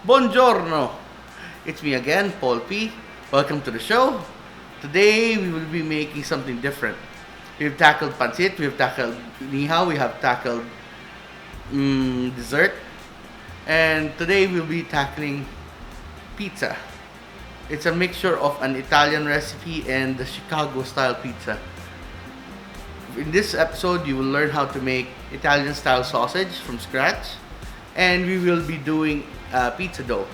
Buongiorno! It's me again, Paul P. Welcome to the show. Today we will be making something different. We've tackled pancit, we've tackled nihao, we have tackled dessert, and today we'll be tackling pizza. It's a mixture of an Italian recipe and the Chicago style pizza. In this episode, you will learn how to make Italian style sausage from scratch, and we will be doing pizza dough.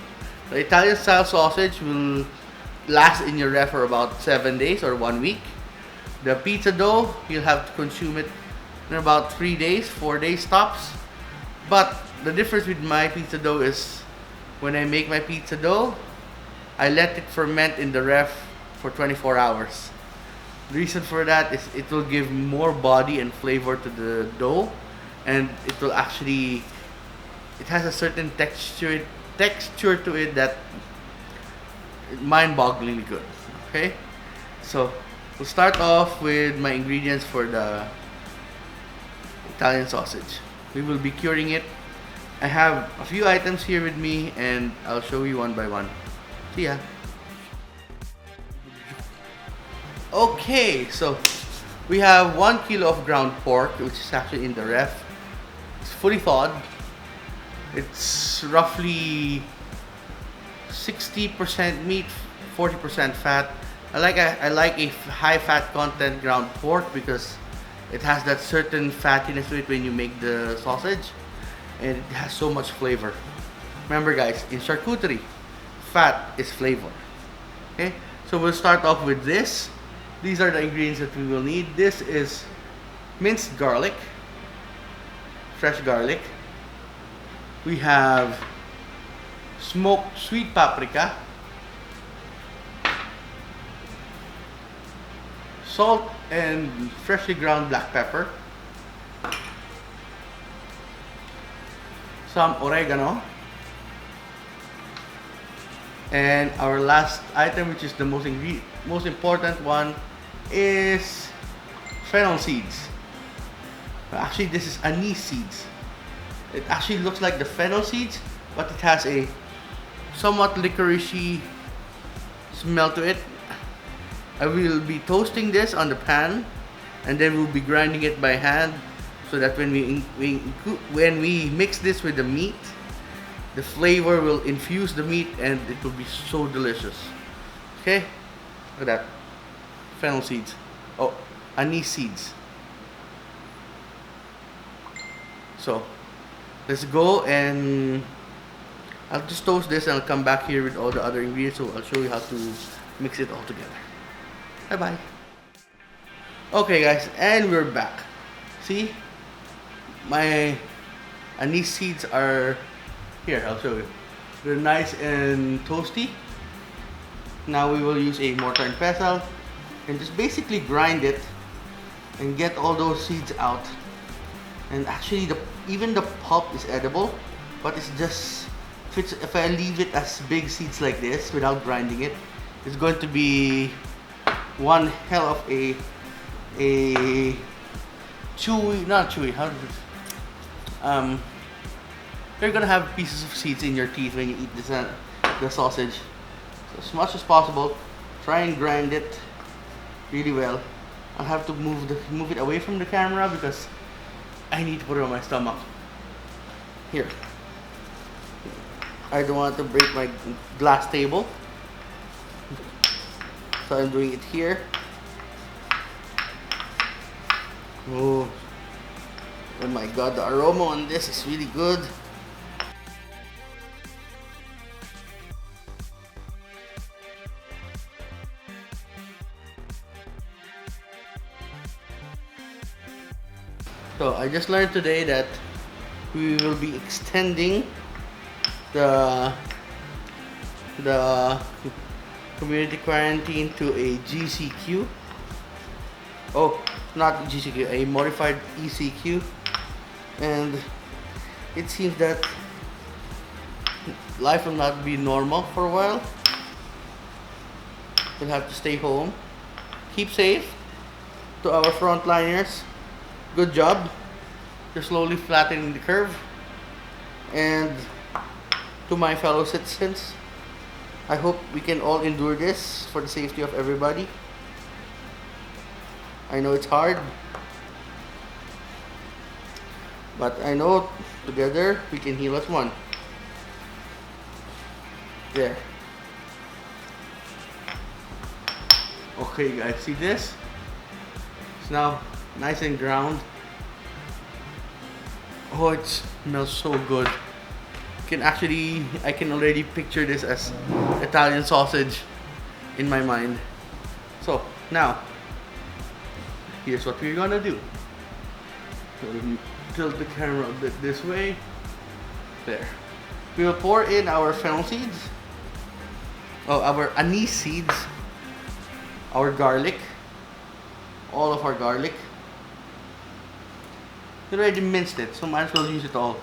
The Italian style sausage will last in your ref for about 7 days or 1 week. The pizza dough, you'll have to consume it in about 3 days, 4 days tops. But the difference with my pizza dough is when I make my pizza dough, I let it ferment in the ref for 24 hours. The reason for that is it will give more body and flavor to the dough, and it has a certain texture to it that mind-bogglingly good. Okay, so we'll start off with my ingredients for the Italian sausage. We will be curing it. I have a few items here with me, and I'll show you one by one. See ya. Okay, so we have 1 kilo of ground pork, which is actually in the ref. It's fully thawed. It's roughly 60% meat, 40% fat. I like a high fat content ground pork because it has that certain fattiness to it when you make the sausage, and it has so much flavor. Remember, guys, in charcuterie, fat is flavor. Okay, so we'll start off with this. These are the ingredients that we will need. This is minced garlic, fresh garlic. We have smoked sweet paprika, salt and freshly ground black pepper, some oregano, and our last item, which is the most important one, is fennel seeds. Actually, this is anise seeds. It actually looks like the fennel seeds, but it has a somewhat licoricey smell to it. I will be toasting this on the pan, and then we'll be grinding it by hand, so that when we mix this with the meat, the flavor will infuse the meat and it will be so delicious. Okay, look at that. Fennel seeds. Oh, anise seeds. So let's go, and I'll just toast this and I'll come back here with all the other ingredients, so I'll show you how to mix it all together. Bye bye. Okay, guys, and we're back. See, my anise seeds are here. I'll show you. They're nice and toasty. Now we will use a mortar and pestle and just basically grind it and get all those seeds out. And actually, even the pulp is edible, but it's just if I leave it as big seeds like this without grinding it, it's going to be one hell of a chewy, not chewy. You're gonna have pieces of seeds in your teeth when you eat the sausage. So as much as possible, try and grind it really well. I'll have to move it away from the camera because I need to put it on my stomach. Here. I don't want to break my glass table, so I'm doing it here. Oh my god, the aroma on this is really good. So I just learned today that we will be extending the community quarantine to a GCQ. Oh, not GCQ, a modified ECQ. And it seems that life will not be normal for a while. We'll have to stay home. Keep safe. To our frontliners, good job. You're slowly flattening the curve. And to my fellow citizens, I hope we can all endure this for the safety of everybody. I know it's hard, but I know together we can heal as one. There. Okay guys, see this? It's now nice and ground. Oh, it smells so good. I can already picture this as Italian sausage in my mind. So now, here's what we're gonna do. So we tilt the camera a bit this way. There. We will pour in our fennel seeds. Oh, our anise seeds. Our garlic. All of our garlic. We already minced it, so might as well use it all.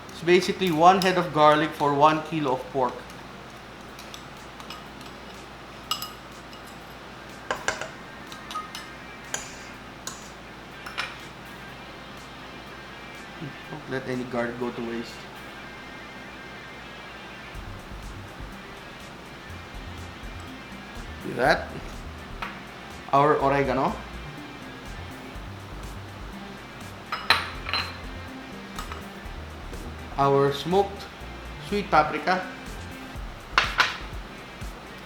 It's basically 1 head of garlic for 1 kilo of pork. Don't let any garlic go to waste. Do that. Our oregano. Our smoked sweet paprika.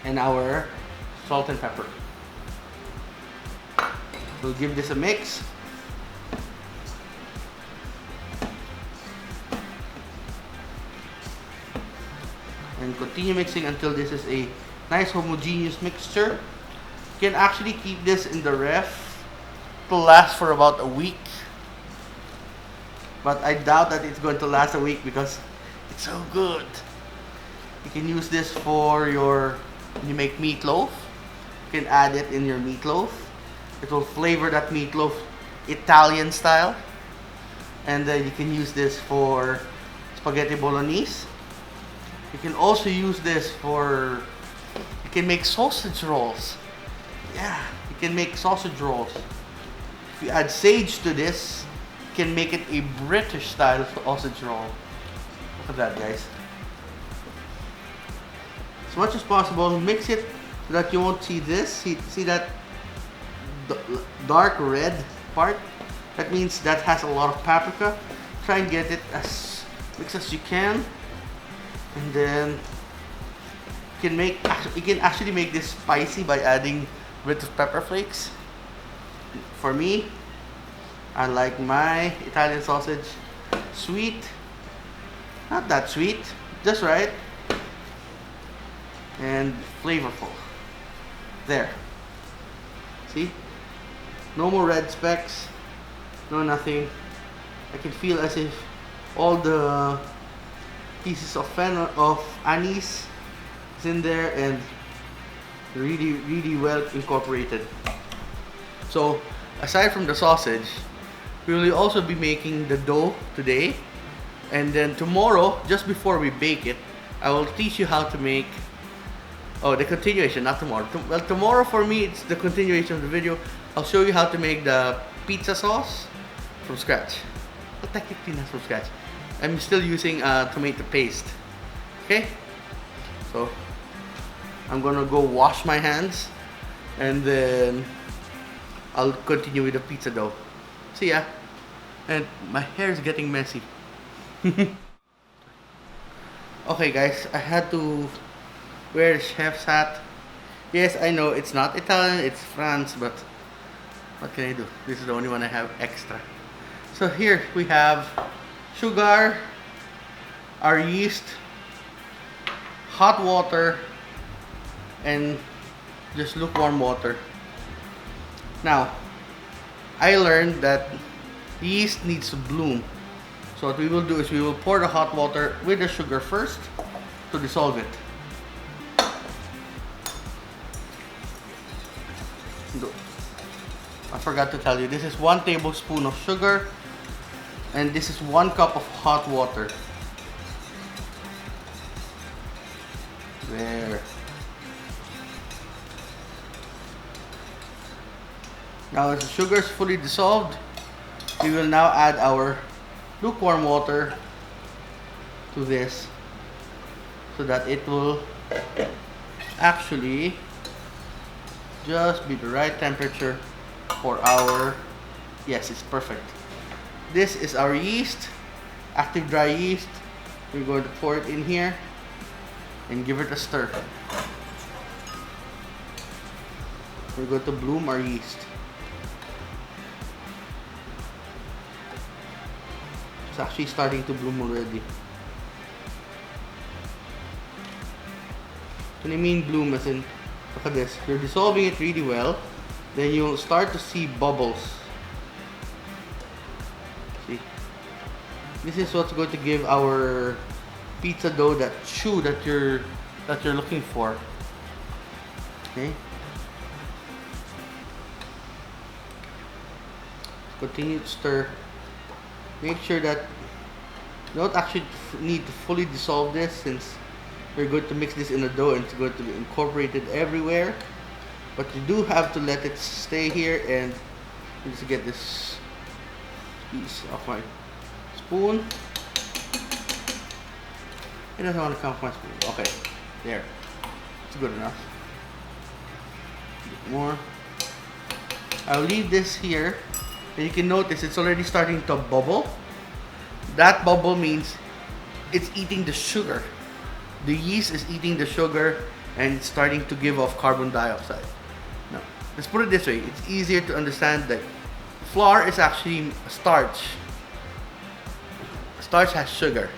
And our salt and pepper. We'll give this a mix. And continue mixing until this is a nice homogeneous mixture. You can actually keep this in the ref to last for about a week. But I doubt that it's going to last a week because it's so good. You can use this for when you make meatloaf. You can add it in your meatloaf. It will flavor that meatloaf Italian style. And then you can use this for spaghetti bolognese. You can also use this for, you can make sausage rolls. Yeah, you can make sausage rolls. If you add sage to this, you can make it a British style sausage roll. Look at that, guys. As much as possible, mix it so that you won't see this. See that dark red part? That means that has a lot of paprika. Try and get it as mixed as you can. And then you can actually make this spicy by adding a bit of pepper flakes. For me, I like my Italian sausage sweet. Not that sweet, just right. And flavorful. There. See? No more red specks. No nothing. I can feel as if all the pieces of anise is in there and really well incorporated. So aside from the sausage, we will also be making the dough today, and then tomorrow, just before we bake it, I will teach you how to make the continuation, not tomorrow. Well, tomorrow for me it's the continuation of the video. I'll show you how to make the pizza sauce from scratch. Well, technically not from scratch. I'm still using tomato paste. Okay? So I'm gonna go wash my hands and then I'll continue with the pizza dough. See ya. And my hair is getting messy. Okay guys, I had to wear a chef's hat. Yes, I know it's not Italian, it's France, but what can I do? This is the only one I have extra. So here we have sugar, our yeast, hot water, and just lukewarm water. Now, I learned that yeast needs to bloom. So what we will do is we will pour the hot water with the sugar first to dissolve it. I forgot to tell you, this is 1 tablespoon of sugar and this is 1 cup of hot water. There. Now as the sugar is fully dissolved, we will now add our lukewarm water to this so that it will actually just be the right temperature for our, yes, it's perfect. This is our yeast, active dry yeast. We're going to pour it in here and give it a stir. We're going to bloom our yeast. It's actually starting to bloom already. When I mean bloom, as in, look at this. You're dissolving it really well, then you'll start to see bubbles. See? This is what's going to give our pizza dough that chew that you're looking for. Okay? Continue to stir. Make sure that you don't actually need to fully dissolve this, since we're going to mix this in the dough and it's going to be incorporated everywhere. But you do have to let it stay here, and just get this piece of my spoon. It doesn't want to come off my spoon. Okay, there. It's good enough. A bit more. I'll leave this here. And you can notice it's already starting to bubble. That bubble means it's eating the sugar. The yeast is eating the sugar and it's starting to give off carbon dioxide. Now, let's put it this way. It's easier to understand that flour is actually starch. Starch has sugar.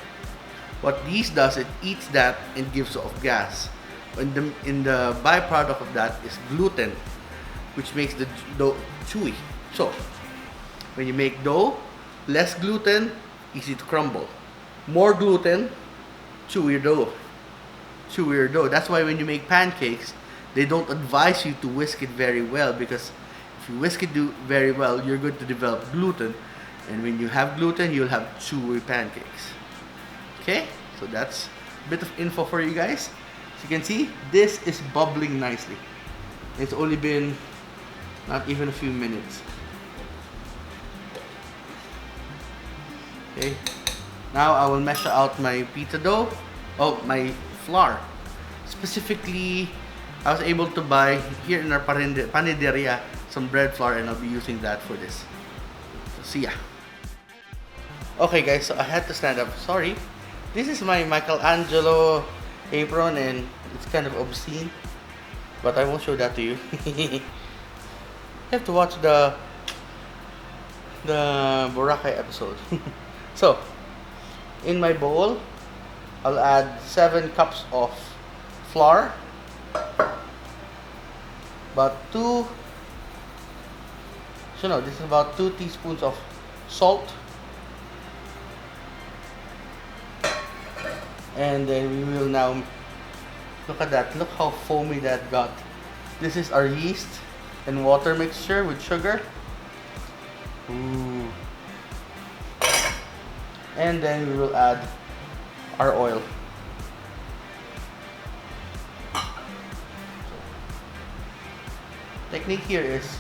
What yeast does, it eats that and gives off gas. In the byproduct of that is gluten, which makes the dough chewy. So, when you make dough, less gluten, easy to crumble. More gluten, chewier dough. Chewier dough. That's why when you make pancakes, they don't advise you to whisk it very well, because if you whisk it very well, you're going to develop gluten. And when you have gluten, you'll have chewy pancakes. Okay? So that's a bit of info for you guys. As you can see, this is bubbling nicely. It's only been not even a few minutes. Okay, now I will measure out my pizza dough, my flour. Specifically, I was able to buy here in our panaderia some bread flour, and I'll be using that for this. So, see ya. Okay guys, so I had to stand up. Sorry. This is my Michelangelo apron and it's kind of obscene, but I won't show that to you. You have to watch the Boracay episode. So, in my bowl, I'll add 7 cups of flour, about 2, so no, this is about 2 teaspoons of salt, and then we will now, look at that, look how foamy that got. This is our yeast and water mixture with sugar. Ooh. And then we will add our oil. Technique here is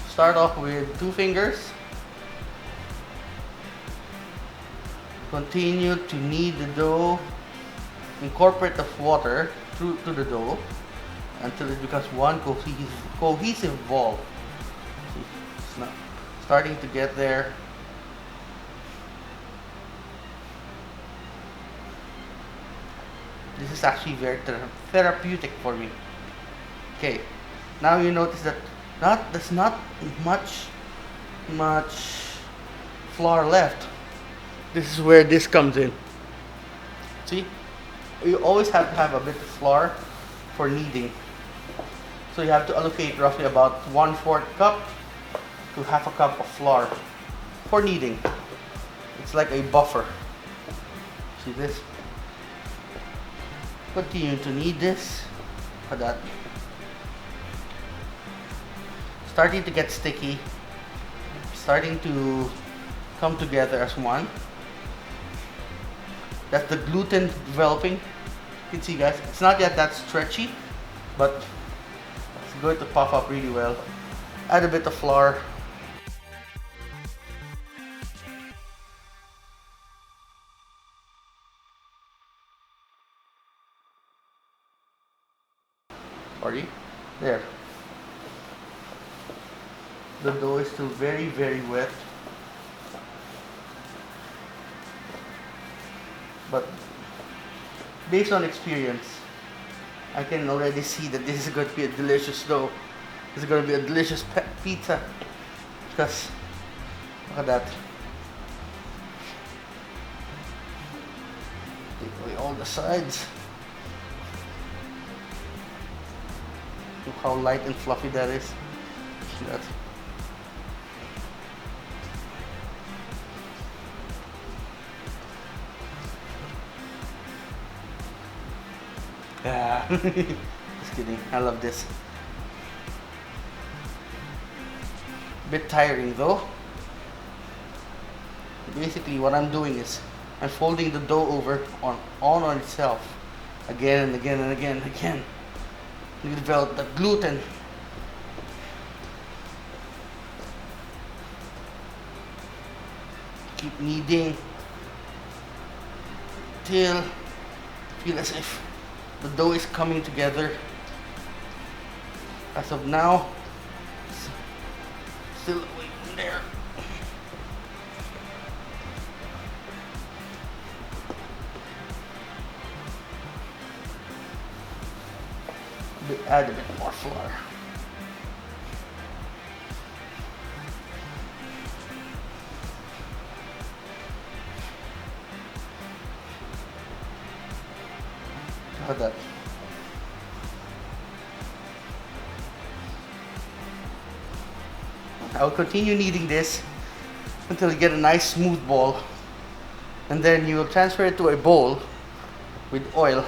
start off with 2 fingers. Continue to knead the dough. Incorporate the water to the dough until it becomes one cohesive ball. See, it's not starting to get there. This is actually very therapeutic for me. Okay, now you notice that there's not much flour left. This is where this comes in. See, you always have to have a bit of flour for kneading. So you have to allocate roughly about 1/4 cup to half a cup of flour for kneading. It's like a buffer. See this? Continue to knead this. Look at that. Starting to get sticky. Starting to come together as one. That's the gluten developing. You can see guys, it's not yet that stretchy, but it's going to puff up really well. Add a bit of flour. Sorry. There. The dough is still very, very wet. But based on experience, I can already see that this is going to be a delicious dough. This is going to be a delicious pizza. Because, look at that. Take away all the sides. Look how light and fluffy that is. See that? Yeah. Just kidding. I love this. Bit tiring though. Basically what I'm doing is I'm folding the dough over on itself again and again and again and again. You develop the gluten. Keep kneading till feel as if the dough is coming together. As of now, still away from there. Add a bit more flour. Look at that. I will continue kneading this until you get a nice smooth ball, and then you will transfer it to a bowl with oil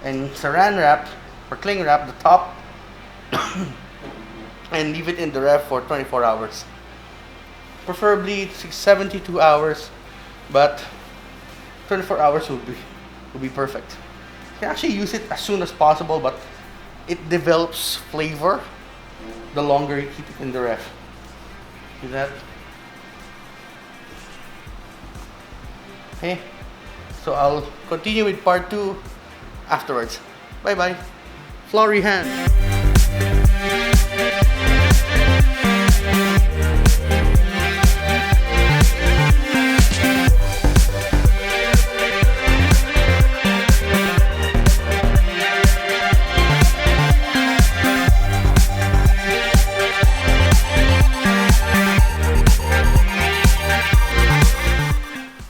and saran wrap or cling wrap the top and leave it in the ref for 24 hours. Preferably 72 hours, but 24 hours will be perfect. You can actually use it as soon as possible, but it develops flavor the longer you keep it in the ref. See that? Okay, so I'll continue with part 2 afterwards. Bye bye. Flowery hand.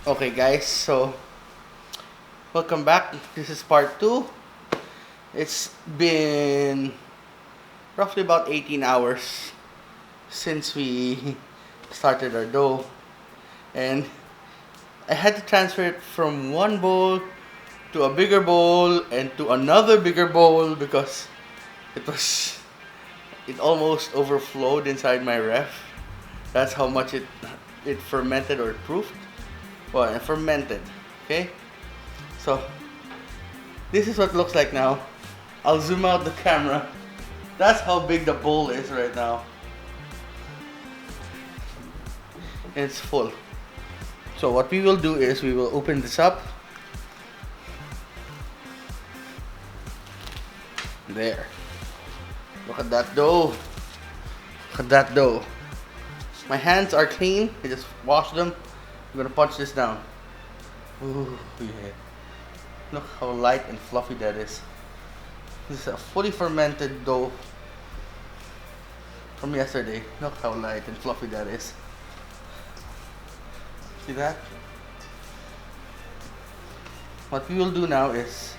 Okay guys, so welcome back. This is part 2. It's been roughly about 18 hours since we started our dough, and I had to transfer it from one bowl to a bigger bowl and to another bigger bowl because it almost overflowed inside my ref. That's how much it fermented or proofed. Well, it fermented. Okay, so this is what it looks like now. I'll zoom out the camera. That's how big the bowl is right now. And it's full. So what we will do is we will open this up. There. Look at that dough. Look at that dough. My hands are clean. I just washed them. I'm gonna punch this down. Ooh, yeah. Look how light and fluffy that is. This is a fully fermented dough from yesterday. Look how light and fluffy that is. See that? What we will do now is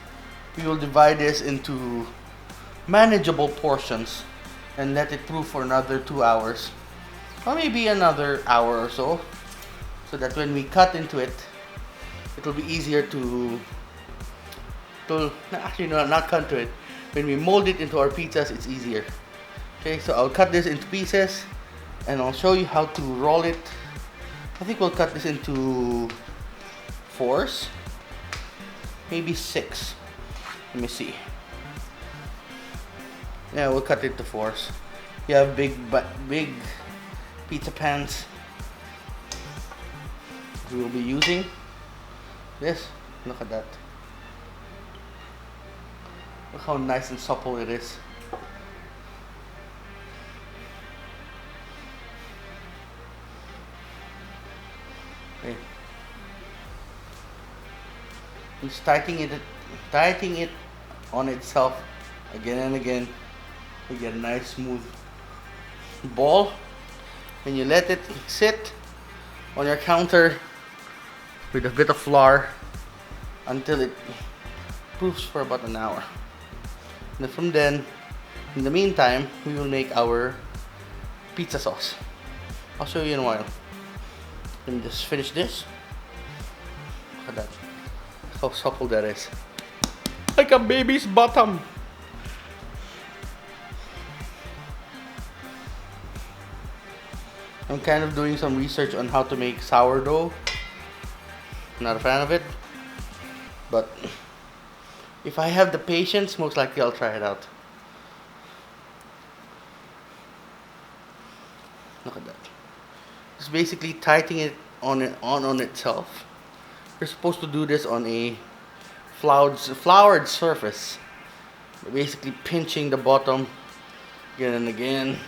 we will divide this into manageable portions and let it proof for another 2 hours, or maybe another hour or so that when we cut into it, it will be easier to actually no, not cut to it. When we mold it into our pizzas, it's easier. Okay, so I'll cut this into pieces and I'll show you how to roll it. I think we'll cut this into 4s, maybe 6. Let me see. Yeah, we'll cut it to 4s. You have big pizza pans. We will be using this. Look at that. Look how nice and supple it is. Okay. Just tightening it on itself again and again. You get a nice smooth ball, and you let it sit on your counter with a bit of flour until it proofs for about an hour. And then from then, in the meantime, we will make our pizza sauce. I'll show you in a while. Let me just finish this. Look at that. How supple that is. Like a baby's bottom. I'm kind of doing some research on how to make sourdough. Not a fan of it. But if I have the patience, most likely I'll try it out. Look at that. It's basically tightening it on itself. You're supposed to do this on a floured surface. Basically pinching the bottom again and again.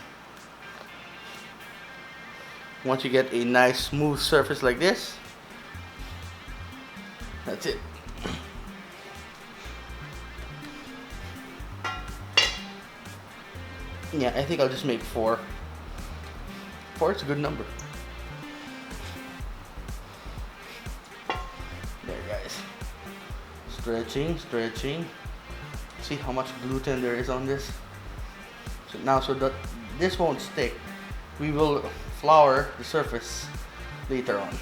Once you get a nice smooth surface like this, that's it. Yeah, I think I'll just make 4. 4 is a good number. There, guys. Stretching. See how much gluten there is on this. So that this won't stick, we will flour the surface later on.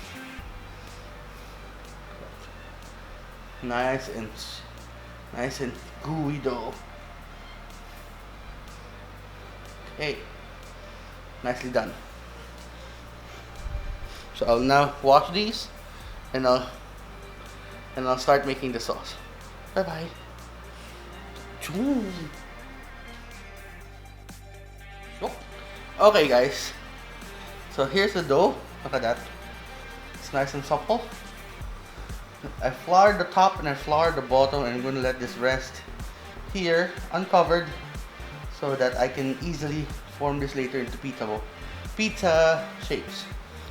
Nice and gooey dough. Okay, nicely done. So I'll now wash these, and I'll start making the sauce. Bye bye. Okay, guys. So here's the dough. Look at that. It's nice and supple. I floured the top and I floured the bottom, and I'm going to let this rest here uncovered so that I can easily form this later into pizza shapes.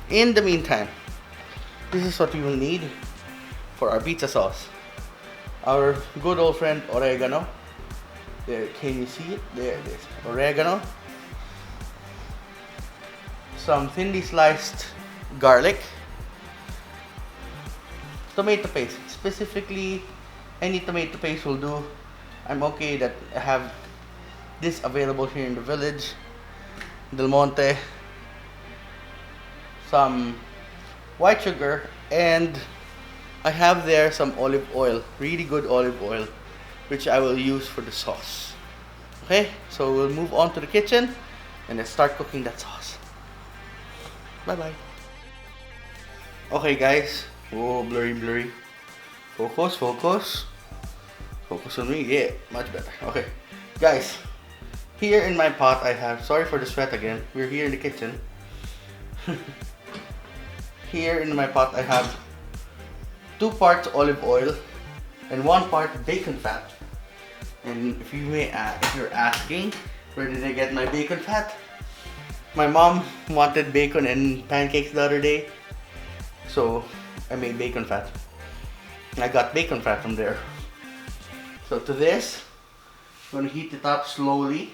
In the meantime, this is what we will need for our pizza sauce. Our good old friend oregano. There, can you see it? There it is. Oregano. Some thinly sliced garlic. Tomato paste. Specifically, any tomato paste will do. I'm okay that I have this available here in the village. Del Monte. Some white sugar, and I have there some olive oil, really good olive oil, which I will use for the sauce. Okay, so we'll move on to the kitchen and let's start cooking that sauce. Bye bye. Okay, guys. Oh, blurry. Focus on me. Yeah, much better. Okay, guys, here in my pot I have, sorry for the sweat again, we're here in the kitchen. Here in my pot I have 2 parts olive oil and 1 part bacon fat. And if you're asking, where did I get my bacon fat? My mom wanted bacon and pancakes the other day, so I made bacon fat. I got bacon fat from there. So to this, I'm going to heat it up slowly.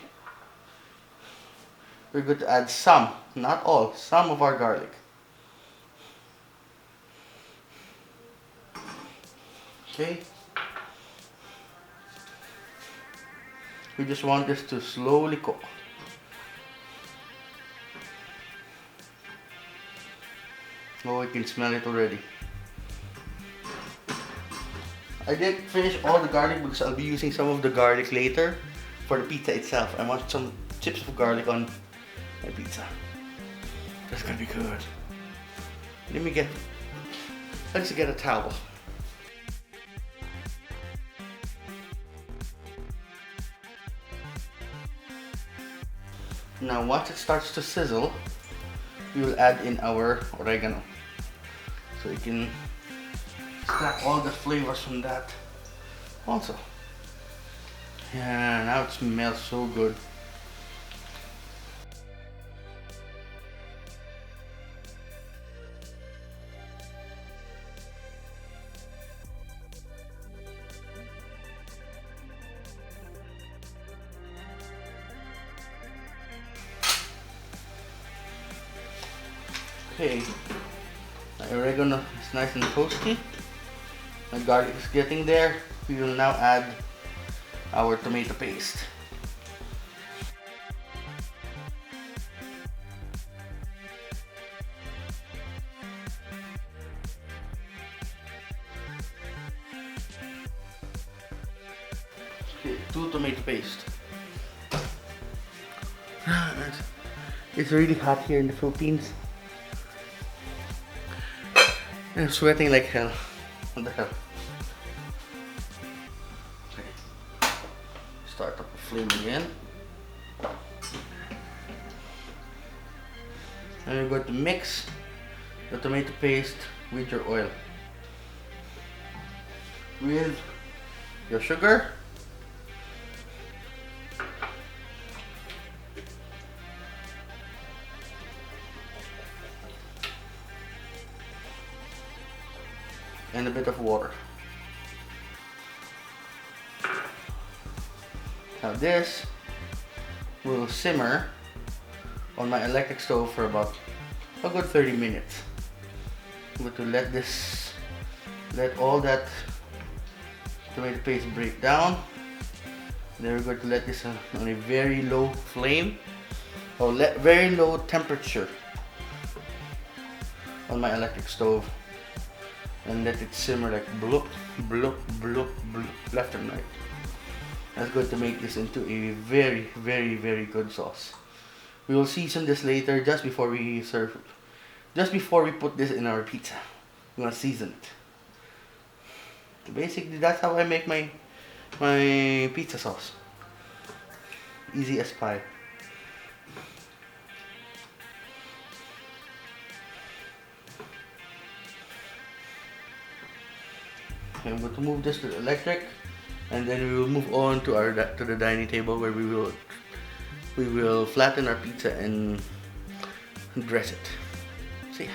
We're going to add some, not all, some of our garlic. Okay. We just want this to slowly cook. Oh, I can smell it already. I didn't finish all the garlic because I'll be using some of the garlic later for the pizza itself. I want some chips of garlic on my pizza. That's gonna be good. Let's get a towel. Now once it starts to sizzle, we will add in our oregano. So you can extract all the flavors from that also. Yeah, now it smells so good. Okay, my oregano is nice and toasty. My garlic is getting there. We will now add our tomato paste. Okay, 2 tomato paste. It's really hot here in the Philippines. I'm sweating like hell. What the hell? Okay. Start up the flame again. And you're going to mix the tomato paste with your oil. With your sugar. And a bit of water. Now this will simmer on my electric stove for about a good 30 minutes. I'm going to let all that tomato paste break down. Then we're going to let this on a very low flame or very low temperature on my electric stove. And let it simmer like bloop, bloop, bloop, bloop, left and right. That's going to make this into a very, very, very good sauce. We will season this later just before we serve, just before we put this in our pizza. We're gonna season it. Basically, that's how I make my pizza sauce. Easy as pie. I'm going to move this to the electric, and then we will move on to the dining table where we will flatten our pizza and dress it. See ya.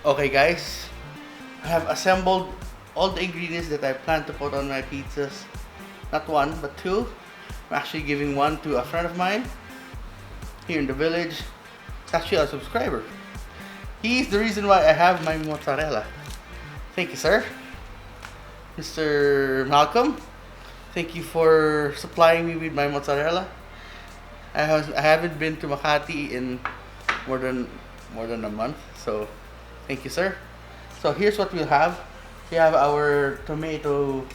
Okay guys, I have assembled all the ingredients that I plan to put on my pizzas. Not one, but 2. I'm actually giving one to a friend of mine here in the village. It's actually a subscriber. He's the reason why I have my mozzarella. Thank you, sir. Mr. Malcolm, thank you for supplying me with my mozzarella. I haven't been to Makati in more than a month, so thank you, sir. So here's what we'll have. We have our tomato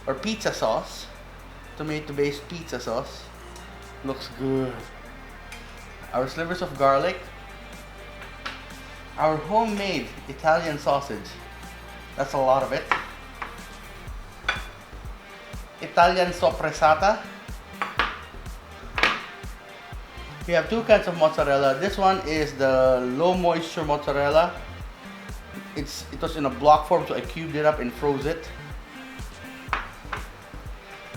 or pizza sauce, tomato-based pizza sauce. Looks good. Our slivers of garlic, our homemade Italian sausage. That's a lot of it. Italian soppressata. We have 2 kinds of mozzarella. This one is the low moisture mozzarella. It was in a block form, so I cubed it up and froze it.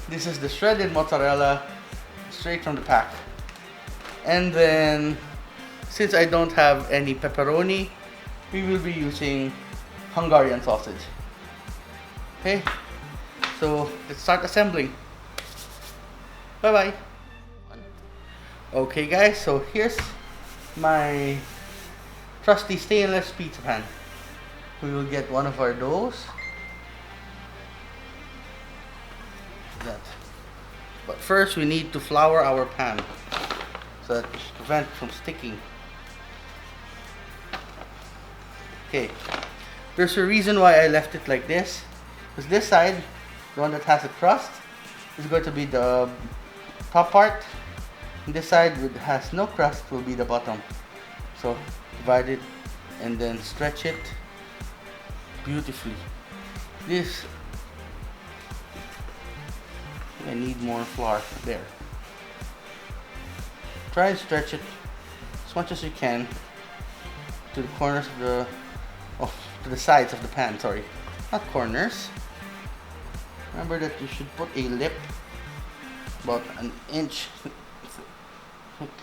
This is the shredded mozzarella, straight from the pack. And then, since I don't have any pepperoni, we will be using Hungarian sausage. Okay, so let's start assembling. Bye bye. Okay guys, so here's my trusty stainless pizza pan. We will get one of our doughs. That. But first we need to flour our pan so that to prevent from sticking. Okay. There's a reason why I left it like this. Because this side, the one that has a crust, is going to be the top part. And this side that has no crust will be the bottom. So divide it and then stretch it beautifully. This, I need more flour there. Try and stretch it as much as you can to the corners of to the sides of the pan, sorry, not corners. Remember that you should put a lip, about an inch thick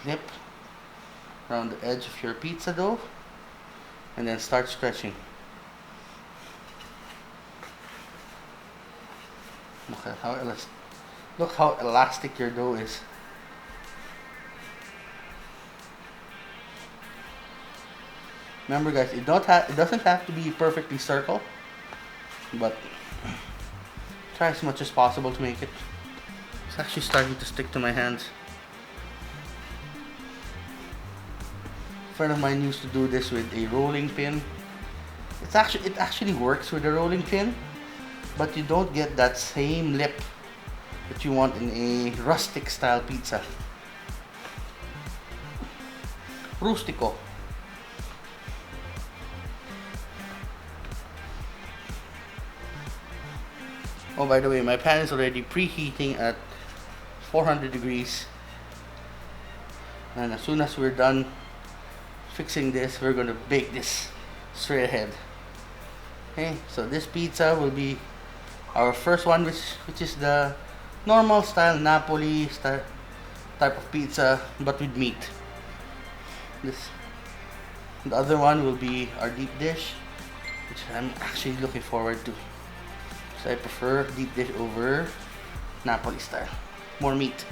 lip around the edge of your pizza dough, and then start stretching. Look how elastic your dough is. Remember guys, it doesn't have to be perfectly circle, but try as much as possible to make it. It's actually starting to stick to my hands. A friend of mine used to do this with a rolling pin. It actually works with a rolling pin, but you don't get that same lip that you want in a rustic style pizza. Rustico. Oh, by the way, my pan is already preheating at 400 degrees. And as soon as we're done fixing this, we're going to bake this straight ahead. Okay, so this pizza will be our first one, which is the normal style Napoli style type of pizza, but with meat. The other one will be our deep dish, which I'm actually looking forward to. So I prefer deep dish over Napoli style. More meat.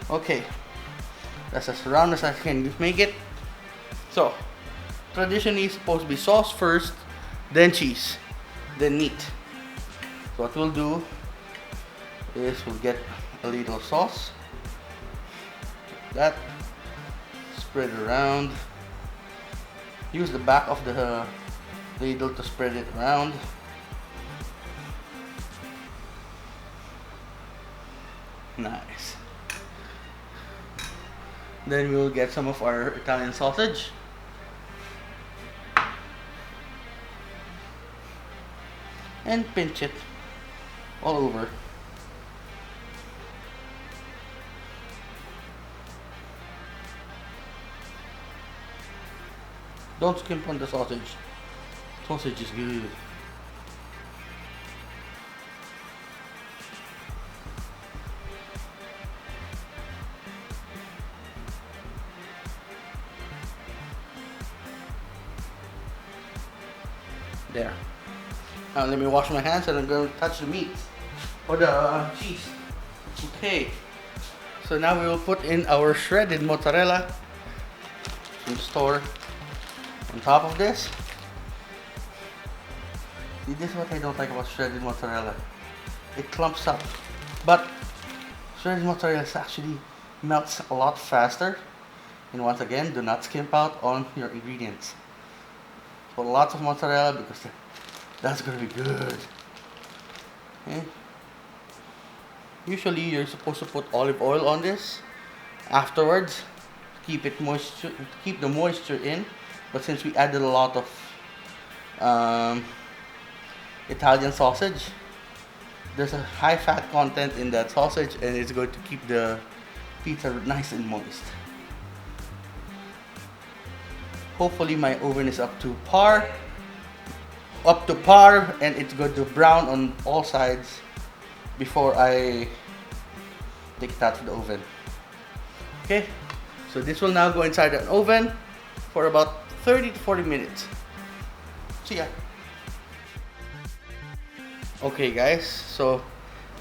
Okay, that's as round as I can make it. So, traditionally it's supposed to be sauce first, then cheese, then meat. So what we'll do is we'll get a little sauce, like that, spread it around. Use the back of the ladle to spread it around. Nice. Then we'll get some of our Italian sausage. And pinch it all over. Don't skimp on the sausage. Sausage is good. There. Now let me wash my hands and I'm going to touch the meat or the cheese. Okay. So now we will put in our shredded mozzarella from the store on top of this. See, this is what I don't like about shredded mozzarella. It clumps up. But shredded mozzarella actually melts a lot faster. And once again, do not skimp out on your ingredients. Put lots of mozzarella because that's going to be good. Okay. Usually you're supposed to put olive oil on this afterwards. Keep the moisture in. But since we added a lot of Italian sausage, there's a high fat content in that sausage and it's going to keep the pizza nice and moist. Hopefully my oven is up to par and it's going to brown on all sides before I take it out of the oven. Okay, so this will now go inside an oven for about 30 to 40 minutes. See ya. Okay guys, so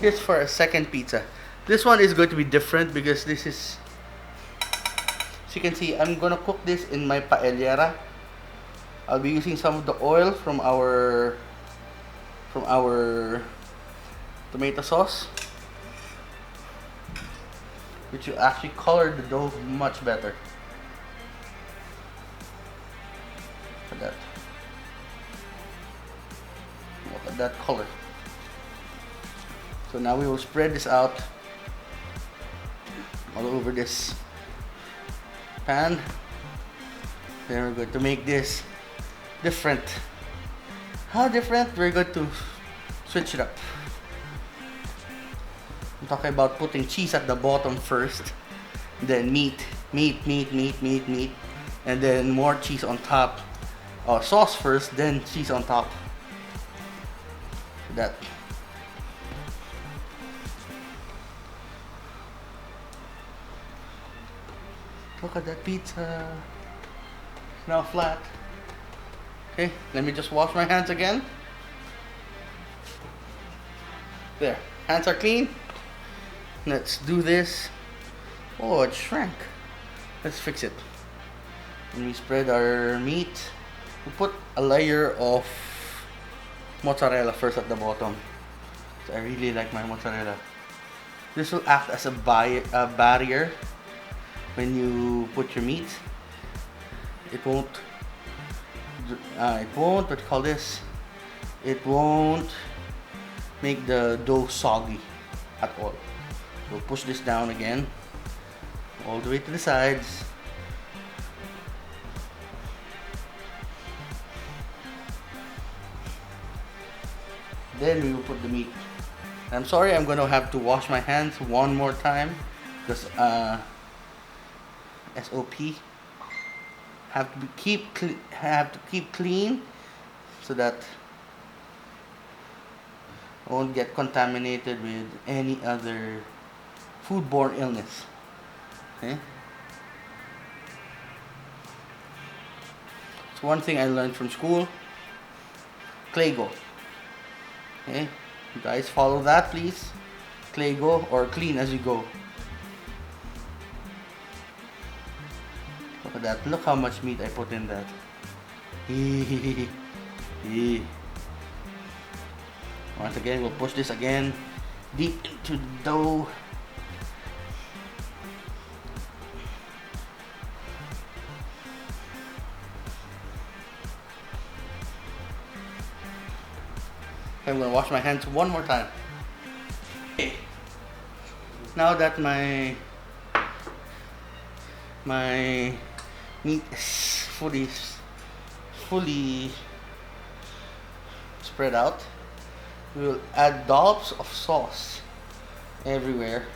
here's for a second pizza. This one is going to be different because this is, as you can see, I'm gonna cook this in my paellera. I'll be using some of the oil from our tomato sauce, which will actually color the dough much better. Look at that. Look at that color. So now we will spread this out all over this pan. Then we're going to make this different. How different? We're going to switch it up. I'm talking about putting cheese at the bottom first, then meat, and then more cheese on top. Or sauce first, then cheese on top. That. Look at that pizza. It's now flat. Okay, let me just wash my hands again. There, hands are clean. Let's do this. Oh, it shrank. Let's fix it. When we spread our meat, we put a layer of mozzarella first at the bottom. So I really like my mozzarella. This will act as a barrier when you put your meat. It won't, what do you call this? It won't make the dough soggy at all. We'll push this down again, all the way to the sides. Then we will put the meat. I'm sorry, I'm gonna have to wash my hands one more time because SOP have to keep clean so that I won't get contaminated with any other foodborne illness. Okay? It's one thing I learned from school. Claygo. Okay? You guys follow that, please. Claygo or clean as you go. Look at that. Look how much meat I put in that. Once again, we'll push this again deep into the dough. I'm gonna wash my hands one more time. Okay. Now that my meat is fully spread out, we will add dollops of sauce everywhere.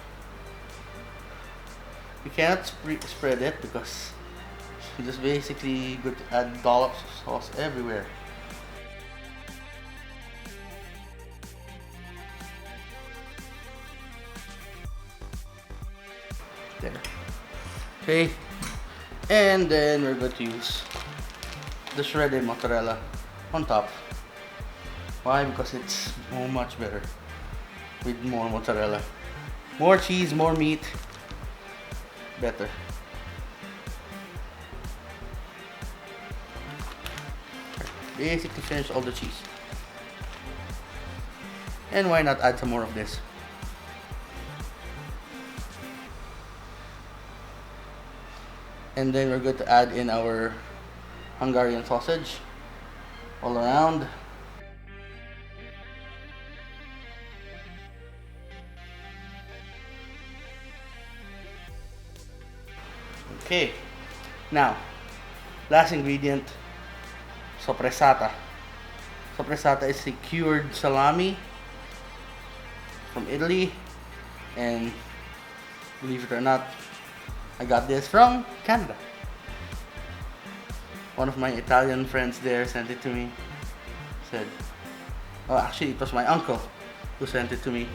We cannot spread it because it's just basically good to add dollops of sauce everywhere. There. Okay, and then we're going to use the shredded mozzarella on top. Why? Because it's so much better with more mozzarella. More cheese, more meat, better. Basically finish all the cheese. And why not add some more of this? And then we're going to add in our Hungarian sausage all around. Okay, now last ingredient, soppressata. Soppressata is a cured salami from Italy, and believe it or not, I got this from Canada. One of my Italian friends there sent it to me. Said, oh, actually it was my uncle who sent it to me.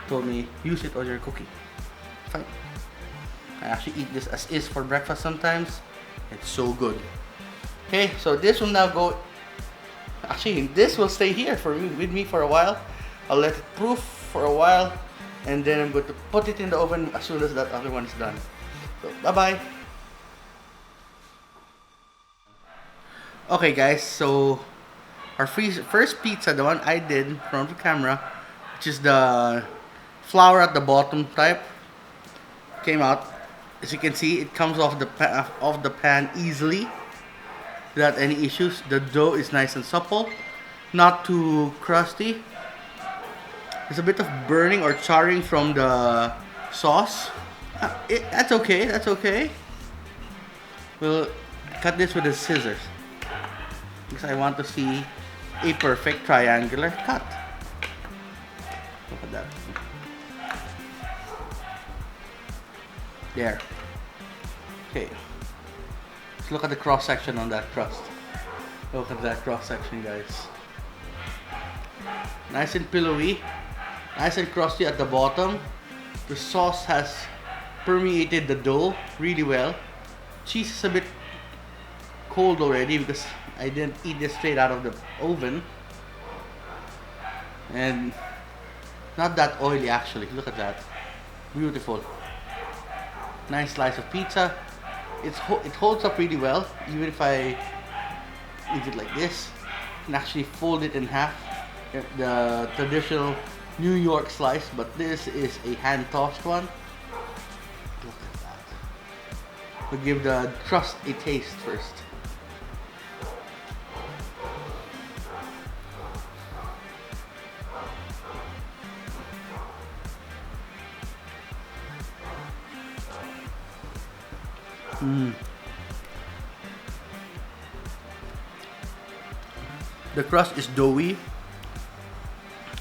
Told me, use it on your cookie. Fine. I actually eat this as is for breakfast sometimes. It's so good. Okay, so this will now go. Actually, this will stay here with me for a while. I'll let it proof for a while, and then I'm going to put it in the oven as soon as that other one is done. So, bye-bye. Okay guys, so our first pizza, the one I did in front of the camera, which is the flour at the bottom type, came out. As you can see, it comes off the pan easily without any issues. The dough is nice and supple, not too crusty. There's a bit of burning or charring from the sauce. That's okay, that's okay. We'll cut this with the scissors because I want to see a perfect triangular cut. Look at that. There. Okay. Let's look at the cross section on that crust. Look at that cross section, guys. Nice and pillowy, nice and crusty at the bottom. The sauce has permeated the dough really well. Cheese is a bit cold already because I didn't eat this straight out of the oven. And not that oily actually. Look at that. Beautiful. Nice slice of pizza. It holds up really well. Even if I eat it like this, you can actually fold it in half. The traditional New York slice, but this is a hand tossed one. Look at that. We'll give the crust a taste first. The crust is doughy,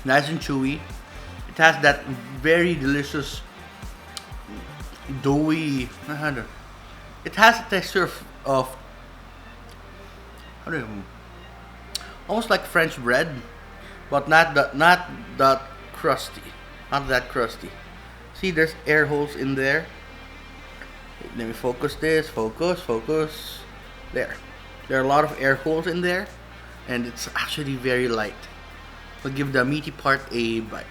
nice and chewy. It has that very delicious doughy. It has a texture of how do you, almost like French bread, but not that crusty, not that crusty. See, there's air holes in there. Let me focus this. Focus. There. There are a lot of air holes in there, and it's actually very light. We'll give the meaty part a bite.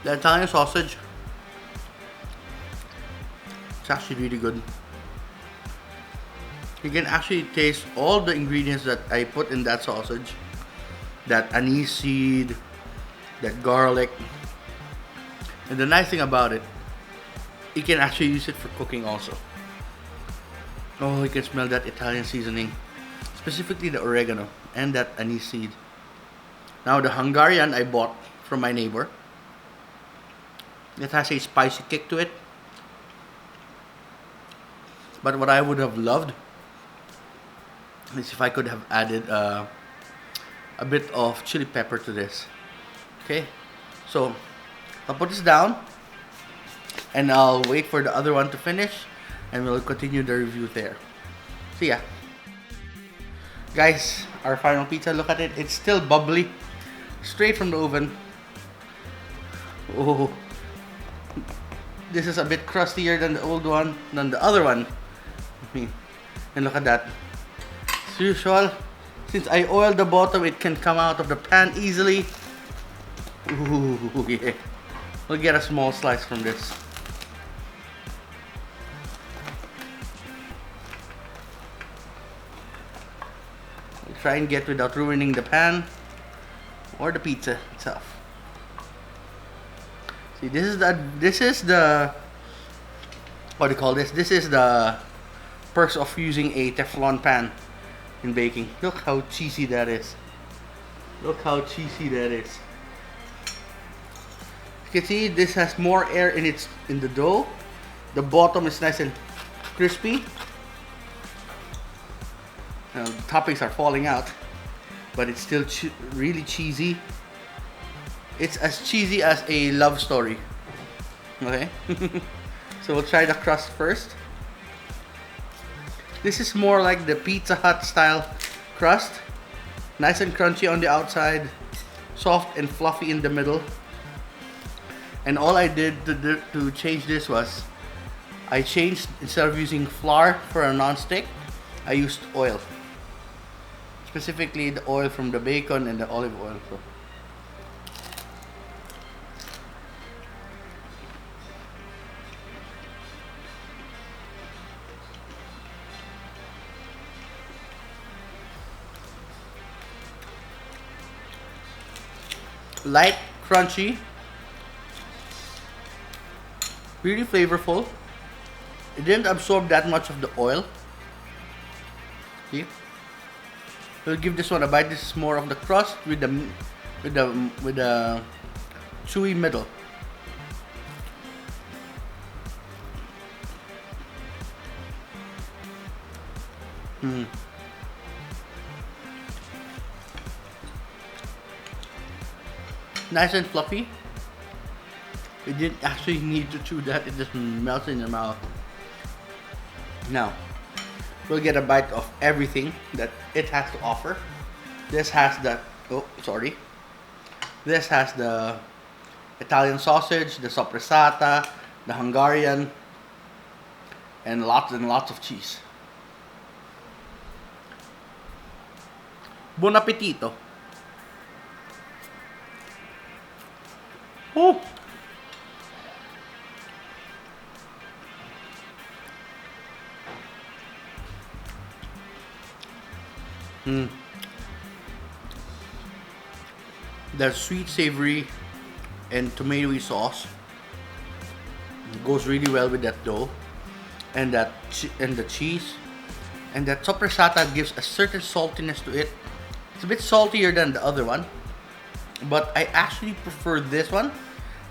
The Italian sausage, it's actually really good. You can actually taste all the ingredients that I put in that sausage. That anise seed, that garlic. And the nice thing about it, you can actually use it for cooking also. Oh, you can smell that Italian seasoning. Specifically the oregano and that anise seed. Now the Hungarian I bought from my neighbor. It has a spicy kick to it. But what I would have loved is if I could have added a bit of chili pepper to this. Okay, so I'll put this down and I'll wait for the other one to finish and we'll continue the review there. See ya. Guys, our final pizza, look at it. It's still bubbly, straight from the oven. Oh, this is a bit crustier than the old one, than the other one. And look at that. As usual, since I oiled the bottom, it can come out of the pan easily. Ooh, yeah. We'll get a small slice from this. We'll try and get without ruining the pan or the pizza itself. See, this is the what do you call this? This is the perks of using a Teflon pan in baking. Look how cheesy that is. Look how cheesy that is. You can see this has more air in the dough. The bottom is nice and crispy. The toppings are falling out, but it's still really cheesy. It's as cheesy as a love story. Okay. So we'll try the crust first. This is more like the Pizza Hut style crust. Nice and crunchy on the outside, soft and fluffy in the middle. And all I did to change this was, I changed, instead of using flour for a non-stick, I used oil. Specifically the oil from the bacon and the olive oil. So. Light, crunchy, really flavorful. It didn't absorb that much of the oil. See? We'll give this one a bite. This is more of the crust with the chewy middle. Nice and fluffy. You didn't actually need to chew that, it just melts in your mouth. Now, we'll get a bite of everything that it has to offer. This has the, oh, sorry. This has the Italian sausage, the soppressata, the Hungarian, and lots of cheese. Buon appetito! Oh! Mm. That sweet, savory, and tomatoey sauce goes really well with that dough, and and the cheese, and that soppressata gives a certain saltiness to it. It's a bit saltier than the other one, but I actually prefer this one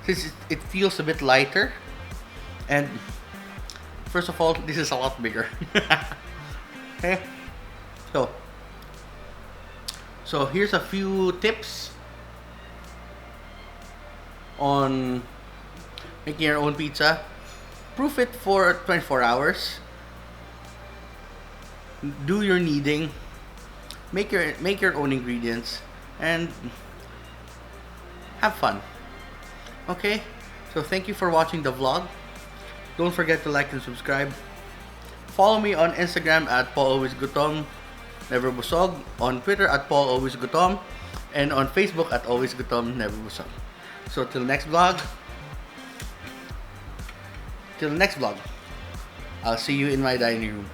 since it feels a bit lighter. And first of all, this is a lot bigger. Okay, so here's a few tips on making your own pizza. Proof it for 24 hours. Do your kneading. Make your own ingredients and have fun. Okay? So thank you for watching the vlog. Don't forget to like and subscribe. Follow me on Instagram at PaulAlwaysGutom, Never Busog, on Twitter at PaulAlwaysGutom, and on Facebook at AlwaysGutom, Never Busog. So till next vlog, I'll see you in my dining room.